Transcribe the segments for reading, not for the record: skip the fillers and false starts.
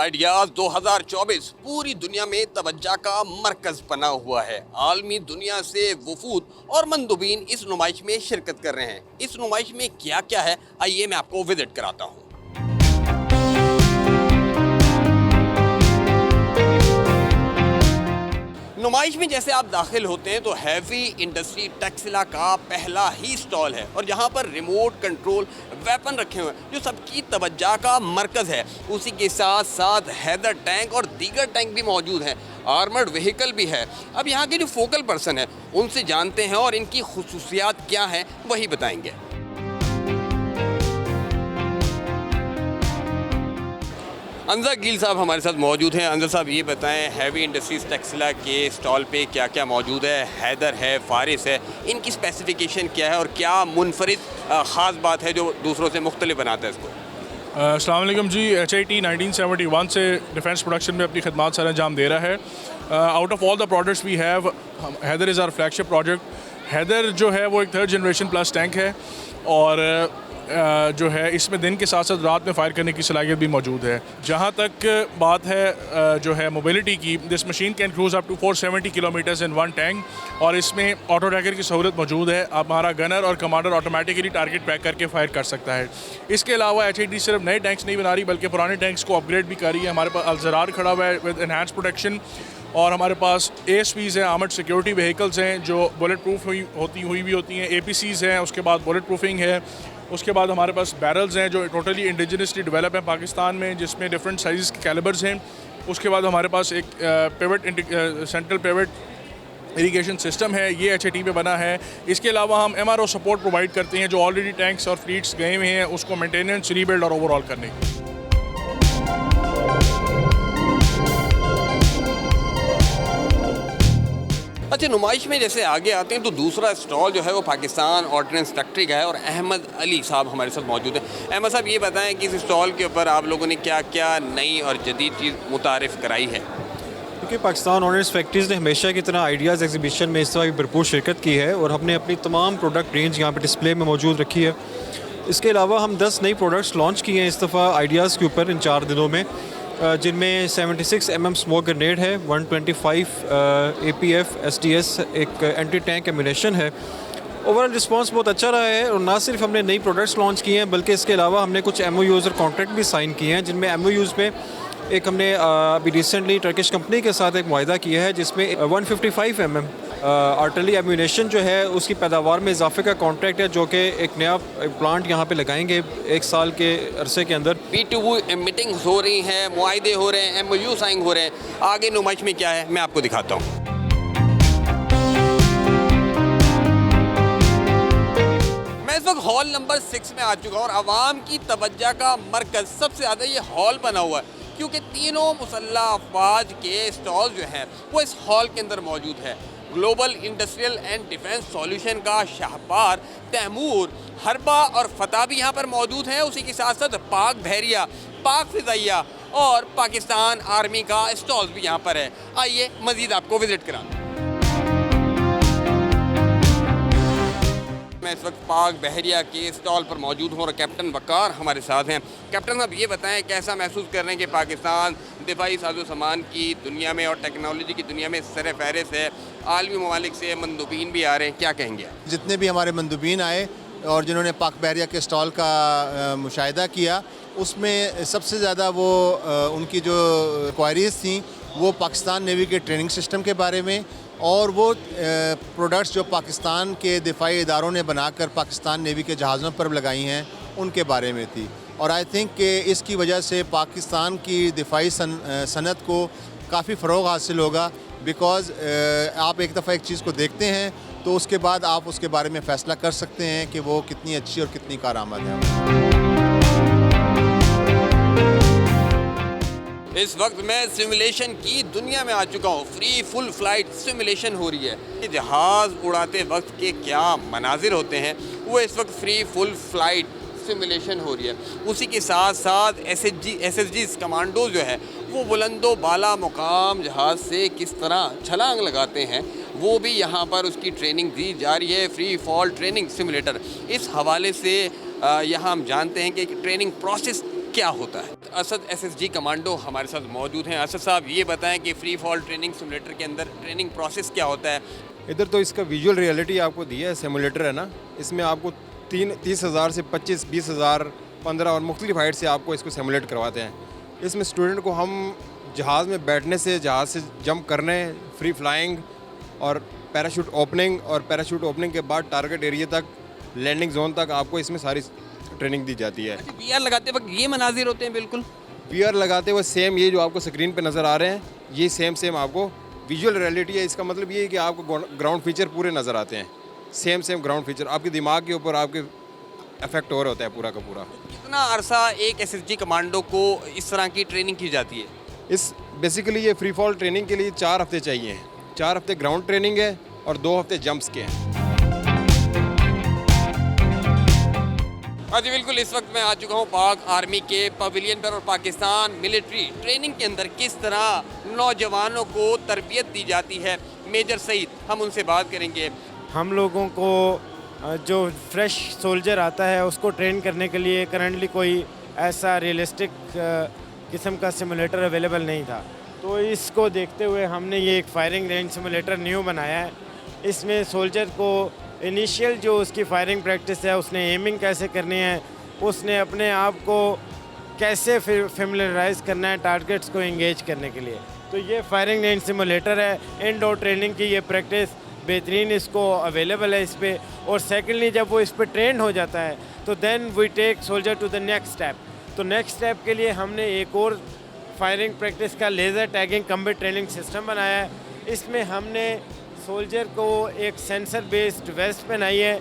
Ideas 2024 पूरी दुनिया में तवज्जो का मरकज बना हुआ है। आलमी दुनिया से वफूद और मंदुबीन इस नुमाइश में शिरकत कर रहे हैं। इस नुमाइश में क्या क्या है, आइए मैं आपको विजिट कराता हूँ। नुमाइश में जैसे आप दाखिल होते हैं तो हैवी इंडस्ट्री टेक्सला का पहला ही स्टॉल है और यहाँ पर रिमोट कंट्रोल वेपन रखे हुए हैं जो सबकी तवज्जो का मरकज़ है। उसी के साथ साथ हैदर टैंक और दीगर टैंक भी मौजूद हैं, आर्मर्ड व्हीकल भी है। अब यहाँ के जो फोकल पर्सन है उनसे जानते हैं और इनकी खुसूसियात क्या हैं वही बताएंगे। अंज़र गिल साहब हमारे साथ मौजूद हैं। अंज़र साहब ये बताएं, हैवी इंडस्ट्रीज़ टेक्सला के स्टॉल पे क्या क्या मौजूद है? हैदर है, फारिस है, इनकी स्पेसिफिकेशन क्या है और क्या मुनफरिद ख़ास बात है जो दूसरों से मुख्तलिफ बनाता है इसको? अस्सलाम वालेकुम जी। HIT 1971 से डिफेंस प्रोडक्शन में अपनी खदमात सर अंजाम दे रहा है। Out of all the products we have, Haider is our flagship project. Haider जो है वो एक 3rd जनरेशन प्लस टैंक है और जो है इसमें दिन के साथ साथ रात में फ़ायर करने की सलाहियत भी मौजूद है। जहाँ तक बात है जो है मोबिलिटी की, this machine can cruise up to 470 kilometres in one tank और इसमें ऑटो ट्रैकर की सहूलत मौजूद है। हमारा गनर और कमांडर ऑटोमेटिकली टारगेट ट्रैक करके फायर कर सकता है। इसके अलावा HIT सिर्फ नए टैंक्स नहीं बना रही बल्कि पुराने टैंक्स को अपग्रेड भी कर रही है। हमारे पास अल-ज़रार खड़ा हुआ है विद एनहांस प्रोटेक्शन और हमारे पास ASPs हैं, आर्मर्ड सिक्योरिटी व्हीकल्स हैं जो बुलेट प्रूफ हुई भी होती हैं। APCs हैं, उसके बाद बुलेट प्रूफिंग है। उसके बाद हमारे पास बैरल्स हैं जो टोटली इंडिजिनसली डेवलप हैं पाकिस्तान में, जिसमें डिफरेंट साइज़ के कैलिबर्स हैं। उसके बाद हमारे पास एक सेंट्रल पिवट इरिगेशन सिस्टम है, ये HIT पे बना है। इसके अलावा हम MRO सपोर्ट प्रोवाइड करते हैं जो ऑलरेडी टैंक्स और फ्लीट्स गए हुए हैं उसको मेंटेनेंस, रीबिल्ड और ओवरऑल करने। अच्छा, नुमाइश में जैसे आगे आते हैं तो दूसरा स्टॉल जो है वो पाकिस्तान ऑर्डिनेंस फैक्ट्री का है और अहमद अली साहब हमारे साथ मौजूद है। अहमद साहब ये बताएं कि इस स्टॉल के ऊपर आप लोगों ने क्या क्या नई और जदीद चीज़ मुतारिफ़ कराई है? क्योंकि पाकिस्तान ऑर्डिनेंस फैक्ट्रीज़ ने हमेशा की तरह आइडियाज़ एग्जीबिशन में इस दफ़ा भी भरपूर शिरकत की है और हमने अपनी तमाम प्रोडक्ट रेंज यहाँ पर डिस्प्ले में मौजूद रखी है। इसके अलावा हम 10 नई प्रोडक्ट्स लॉन्च किए हैं इस दफ़ा आइडियाज़ के ऊपर इन 4 दिनों में, जिनमें 76 mm स्मोक ग्रेनेड है, 125 APF SDS एक एंटी टैंक एम्यूनेशन है। ओवरऑल रिस्पांस बहुत अच्छा रहा है और ना सिर्फ हमने नई प्रोडक्ट्स लॉन्च किए हैं बल्कि इसके अलावा हमने कुछ MOUs और कॉन्ट्रैक्ट भी साइन किए हैं, जिनमें MOUs में एक हमने अभी रिसेंटली टर्किश कंपनी के साथ एक मुआहिदा किया है जिसमें 155 mm आर्टिलरी एम्यूनेशन जो है उसकी पैदावार में इजाफे का कॉन्ट्रैक्ट है, जो कि एक नया प्लांट यहाँ पे लगाएंगे 1 साल के अरसे के अंदर। B2B मीटिंग्स हो रही हैं, मुआहिदे हो रहे हैं, MOU साइन हो रहे हैं। आगे नुमाइश में क्या है मैं आपको दिखाता हूँ। मैं इस वक्त हॉल नंबर 6 में आ चुका हूँ और आवाम की तवज्जो का मरकज़ सबसे ज़्यादा ये हॉल बना हुआ है क्योंकि तीनों मुसल्लह अफवाज के स्टॉल जो हैं वो इस हॉल के अंदर मौजूद है। Global industrial and defence solution का शाहपार, तैमूर, हरबा और फतह भी यहाँ पर मौजूद हैं। उसी के साथ साथ पाक बहरिया, पाक फ़िज़ाइया और पाकिस्तान आर्मी का स्टॉल भी यहाँ पर है। आइए मज़ीद आपको विज़िट कराएं। मैं इस वक्त पाक बहरिया के स्टॉल पर मौजूद हूँ और कैप्टन वकार हमारे साथ हैं। कैप्टन साहब ये बताएं, कैसा महसूस कर रहे हैं कि पाकिस्तान दिफाई साजो सामान की दुनिया में और टेक्नोलॉजी की दुनिया में सर फहरिस्त है? आलमी ममालिक से मंदुबीन भी आ रहे हैं, क्या कहेंगे? जितने भी हमारे मंदुबीन आए और जिन्होंने पाक बहरिया के स्टॉल का मुशाहिदा किया, उसमें सबसे ज़्यादा वो उनकी जो क्वायरीज़ थी वो पाकिस्तान नेवी के ट्रेनिंग सिस्टम के बारे में और वो प्रोडक्ट्स जो पाकिस्तान के दिफाई इदारों ने बनाकर पाकिस्तान नेवी के जहाज़ों पर लगाई हैं उनके बारे में थी। और आई थिंक कि इसकी वजह से पाकिस्तान की दिफाई सनत को काफ़ी फ़रोग़ हासिल होगा। बिकॉज़ आप एक दफ़ा एक चीज़ को देखते हैं तो उसके बाद आप उसके बारे में फ़ैसला कर सकते हैं कि वो कितनी अच्छी और कितनी कारआमद है। इस वक्त मैं सिमुलेशन की दुनिया में आ चुका हूँ। फ्री फुल फ्लाइट सिमुलेशन हो रही है। ये जहाज़ उड़ाते वक्त के क्या मनाजिर होते हैं वो इस वक्त फ्री फुल फ्लाइट सिमुलेशन हो रही है। उसी के साथ साथ SSGs कमांडो जो है वो बुलंदो बाला मुकाम जहाज़ से किस तरह छलांग लगाते हैं वो भी यहाँ पर उसकी ट्रेनिंग दी जा रही है। फ्री फॉल ट्रेनिंग सिमुलेटर, इस हवाले से यहाँ हम जानते हैं कि ट्रेनिंग प्रोसेस क्या होता है। असद एसएसजी कमांडो हमारे साथ मौजूद हैं। असद साहब, ये बताएं कि फ्री फॉल ट्रेनिंग सिमुलेटर के अंदर ट्रेनिंग प्रोसेस क्या होता है? इधर तो इसका विजुअल रियलिटी आपको दिया है, सिमुलेटर है ना, इसमें आपको 30,000 से 25, 20,000, 15 और मुख्तलिफ हाइट से आपको इसको सिमुलेट करवाते हैं। इसमें स्टूडेंट को हम जहाज़ में बैठने से, जहाज़ से जंप करने, फ्री फ्लाइंग और पैराशूट ओपनिंग, और पैराशूट ओपनिंग के बाद टारगेट एरिया तक, लैंडिंग जोन तक आपको इसमें सारी ट्रेनिंग दी जाती है। वीआर लगाते वक्त ये मनाजिर होते हैं बिल्कुल? वीआर लगाते हुए सेम ये जो आपको स्क्रीन पे नज़र आ रहे हैं, ये सेम आपको विजुअल रियलिटी है। इसका मतलब ये है कि आपको ग्राउंड फीचर पूरे नज़र आते हैं, सेम ग्राउंड फीचर आपके दिमाग के ऊपर आपके इफेक्ट हो रहा होता है पूरा का पूरा। कितना अरसा एक एसएसजी कमांडो को इस तरह की ट्रेनिंग की जाती है? इस बेसिकली ये फ्री फॉल ट्रेनिंग के लिए 4 हफ्ते चाहिए। 4 हफ्ते ग्राउंड ट्रेनिंग है और 2 हफ्ते जंप्स के हैं। हाँ जी बिल्कुल, इस वक्त मैं आ चुका हूँ पाक आर्मी के पवेलियन पर और पाकिस्तान मिलिट्री ट्रेनिंग के अंदर किस तरह नौजवानों को तरबियत दी जाती है, मेजर सईद, हम उनसे बात करेंगे। हम लोगों को जो फ्रेश सोल्जर आता है उसको ट्रेन करने के लिए करंटली कोई ऐसा रियलिस्टिक किस्म का सिमुलेटर अवेलेबल नहीं था, तो इसको देखते हुए हमने ये एक फायरिंग रेंज सिमुलेटर न्यू बनाया है। इसमें सोल्जर को इनिशियल जो उसकी फायरिंग प्रैक्टिस है, उसने एमिंग कैसे करनी है, उसने अपने आप को कैसे फेमिलराइज करना है टारगेट्स को एंगेज करने के लिए, तो ये फायरिंग रेंज सिमुलेटर है। इनडोर ट्रेनिंग की ये प्रैक्टिस बेहतरीन इसको अवेलेबल है इस पर। और सेकेंडली जब वो इस पर ट्रेंड हो जाता है तो then we take soldier to the next step. तो नेक्स्ट स्टेप के लिए हमने एक और फायरिंग प्रैक्टिस का laser tagging combat training system बनाया है। इसमें हमने सोल्जर को एक सेंसर बेस्ड वेस्ट पहनाई है।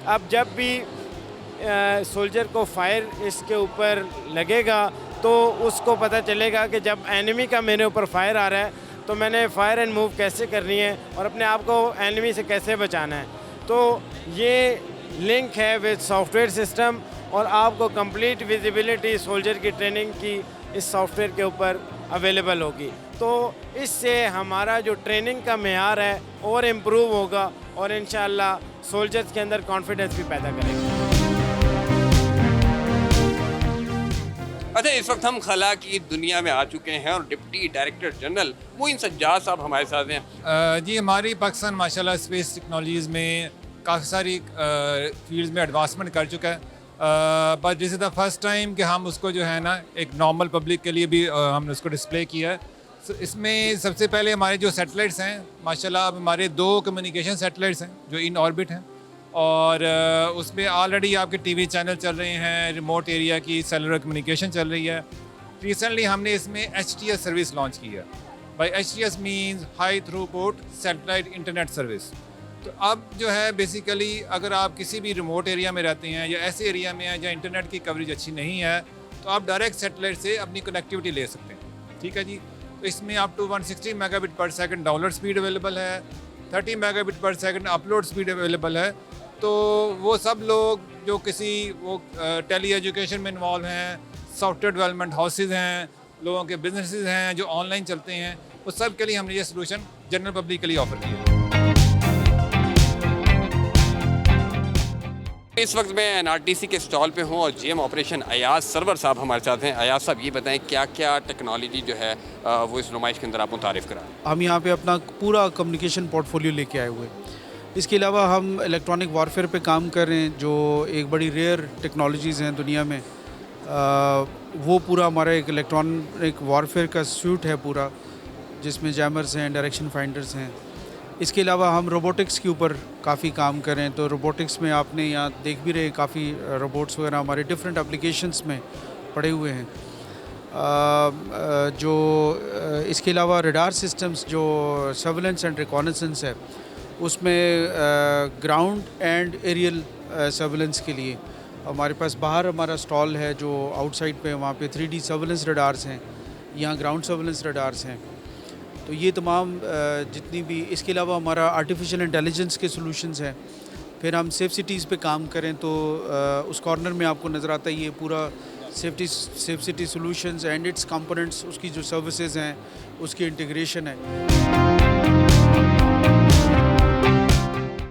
अब जब भी सोल्जर को फायर इसके ऊपर लगेगा तो उसको पता चलेगा कि जब एनिमी का मेरे ऊपर फायर आ रहा है तो मैंने फायर एंड मूव कैसे करनी है और अपने आप को एनिमी से कैसे बचाना है। तो ये लिंक है विद सॉफ्टवेयर सिस्टम और आपको कंप्लीट विजिबिलिटी सोल्जर की ट्रेनिंग की इस सॉफ्टवेयर के ऊपर अवेलेबल होगी। तो इससे हमारा जो ट्रेनिंग का मेयार है और इम्प्रूव होगा और इंशाअल्लाह सोल्जर्स के अंदर कॉन्फिडेंस भी पैदा करेगा। अच्छा, इस वक्त हम खला की दुनिया में आ चुके हैं और deputy director general Moin Sajjad साहब हमारे साथ हैं। जी, हमारी पाकिस्तान माशाल्लाह स्पेस टेक्नोलॉजीज़ में काफ़ी सारी फील्ड्स में एडवांसमेंट कर चुका है, but this is the first time कि हम उसको जो है ना एक नॉर्मल पब्लिक के लिए भी हमने उसको डिस्प्ले किया है। इसमें सबसे पहले हमारे जो सैटेलाइट्स हैं माशाल्लाह, अब हमारे 2 कम्युनिकेशन सैटेलाइट्स हैं जो इन ऑर्बिट हैं और उसमें ऑलरेडी आपके टीवी चैनल चल रहे हैं, रिमोट एरिया की सेलुलर कम्युनिकेशन चल रही है। रिसेंटली हमने इसमें HTS सर्विस लॉन्च की है। By HTS means high throughput satellite internet service. तो अब जो है बेसिकली अगर आप किसी भी रिमोट एरिया में रहते हैं या ऐसे एरिया में हैं जहाँ इंटरनेट की कवरेज अच्छी नहीं है तो आप डायरेक्ट सैटेलाइट से अपनी कनेक्टिविटी ले सकते हैं। ठीक है जी, तो इसमें up to 160 megabit per second download speed available है, 30 megabit per second upload speed available है। तो वो सब लोग जो किसी वो टेली एजुकेशन में इन्वॉल्व हैं, सॉफ्टवेयर डेवलपमेंट हाउसेज हैं, लोगों के बिजनेसेस हैं जो ऑनलाइन चलते हैं, वो सब के लिए हमने ये सोल्यूशन जनरल पब्लिक के लिए ऑफर किया है। इस वक्त मैं NRTC के स्टॉल पे हूँ और GM ऑपरेशन अयाज सरवर साहब हमारे साथ हैं। अयाज साहब, ये बताएं क्या क्या टेक्नोलॉजी जो है वो इस नुमाइश के अंदर आप मुतारिफ़ कराएं। हम यहाँ पे अपना पूरा कम्युनिकेशन पोर्टफोलियो लेके आए हुए हैं। इसके अलावा हम इलेक्ट्रॉनिक वॉरफेयर पे काम कर रहे हैं जो एक बड़ी रेयर टेक्नोलॉजीज़ हैं दुनिया में। वो पूरा हमारा एक इलेक्ट्रॉनिक वॉरफेयर का सूट है पूरा, जिसमें जैमर्स हैं, डायरेक्शन फाइंडर्स हैं। इसके अलावा हम रोबोटिक्स के ऊपर काफ़ी काम कर रहे हैं। तो रोबोटिक्स में आपने यहाँ देख भी रहे काफ़ी रोबोट्स वगैरह हमारे डिफरेंट एप्लीकेशंस में पड़े हुए हैं। इसके अलावा रडार सिस्टम्स जो सर्वेलेंस एंड रिकॉनेसेंस है उसमें ग्राउंड एंड एरियल सर्वेलेंस के लिए हमारे पास बाहर हमारा स्टॉल है जो आउटसाइड पे, वहाँ पे 3D सर्वेलेंस रडार्स हैं, यहाँ ग्राउंड सर्वेलेंस रडार्स हैं। तो ये तमाम जितनी भी, इसके अलावा हमारा आर्टिफिशियल इंटेलिजेंस के सॉल्यूशंस हैं। फिर हम सेफ सिटीज़ पे काम करें तो उस कॉर्नर में आपको नज़र आता है ये पूरा safe city solutions and it's components, उसकी जो सर्विसेज हैं उसकी इंटीग्रेशन है।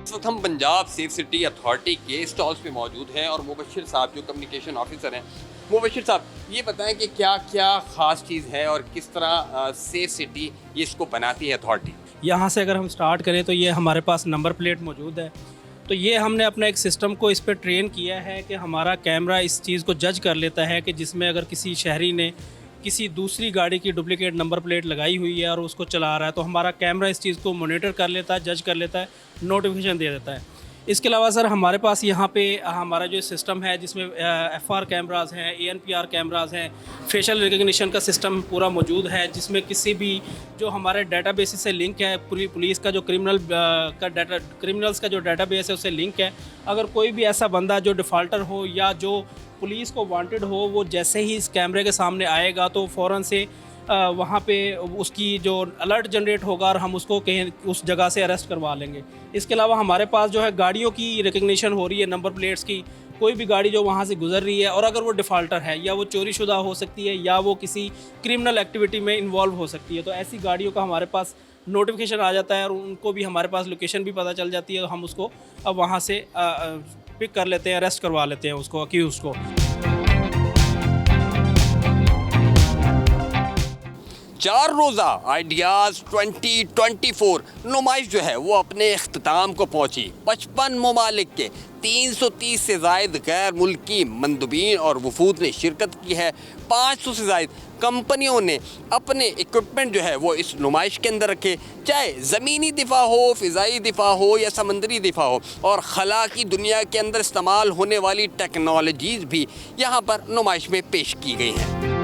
इस वक्त हम पंजाब सेफ सिटी अथॉरिटी के स्टॉल्स पे मौजूद हैं और मुबशिर साहब जो कम्युनिकेशन ऑफिसर हैं मुबशिर साहब, ये बताएं कि क्या क्या ख़ास चीज़ है और किस तरह सेफ सिटी ये इसको बनाती है अथॉरिटी? यहाँ से अगर हम स्टार्ट करें तो ये हमारे पास नंबर प्लेट मौजूद है। तो ये हमने अपना एक सिस्टम को इस पर ट्रेन किया है कि हमारा कैमरा इस चीज़ को जज कर लेता है कि जिसमें अगर किसी शहरी ने किसी दूसरी गाड़ी की डुप्लीकेट नंबर प्लेट लगाई हुई है और उसको चला रहा है, तो हमारा कैमरा इस चीज़ को मॉनिटर कर लेता है, जज कर लेता है, नोटिफिकेशन दे देता है। इसके अलावा सर हमारे पास यहाँ पे हमारा जो सिस्टम है जिसमें FR कैमरास हैं, ANPR कैमरास हैं, फेशियल रिकग्निशन का सिस्टम पूरा मौजूद है, जिसमें किसी भी जो हमारे डाटाबेस से लिंक है, पूरी पुलिस का जो क्रिमिनल्स का जो डाटाबेस है उससे लिंक है। अगर कोई भी ऐसा बंदा जो डिफ़ाल्टर हो या जो पुलिस को वांटेड हो, वो जैसे ही इस कैमरे के सामने आएगा तो फ़ौरन से वहाँ पे उसकी जो अलर्ट जनरेट होगा और हम उसको कहीं उस जगह से अरेस्ट करवा लेंगे। इसके अलावा हमारे पास जो है गाड़ियों की रिकग्निशन हो रही है, नंबर प्लेट्स की। कोई भी गाड़ी जो वहाँ से गुजर रही है और अगर वो डिफ़ाल्टर है या वो चोरीशुदा हो सकती है या वो किसी क्रिमिनल एक्टिविटी में इन्वॉल्व हो सकती है, तो ऐसी गाड़ियों का हमारे पास नोटिफिकेशन आ जाता है और उनको भी हमारे पास लोकेशन भी पता चल जाती है। तो हम उसको अब वहाँ से पिक कर लेते हैं, अरेस्ट करवा लेते हैं उसको, अक्यूज़ को। 4 रोज़ा आइडियाज़ 2024 नुमाइश जो है वो अपने अख्ताम को पहुँची। 55 ममालिक के 330 से ज़ायद गैर मुल्की मंदुबीन और वफूद ने शिरकत की है। 500 से ज़ायद कंपनियों ने अपने इक्विपमेंट जो है वो इस नुमाइश के अंदर रखे, चाहे ज़मीनी दिफा हो, फ़िज़ाई दिफा हो या समंदरी दिफा हो, और खला की दुनिया के अंदर इस्तेमाल होने वाली टेक्नोलॉजीज़ भी यहाँ पर नुमाइश में पेश की गई हैं।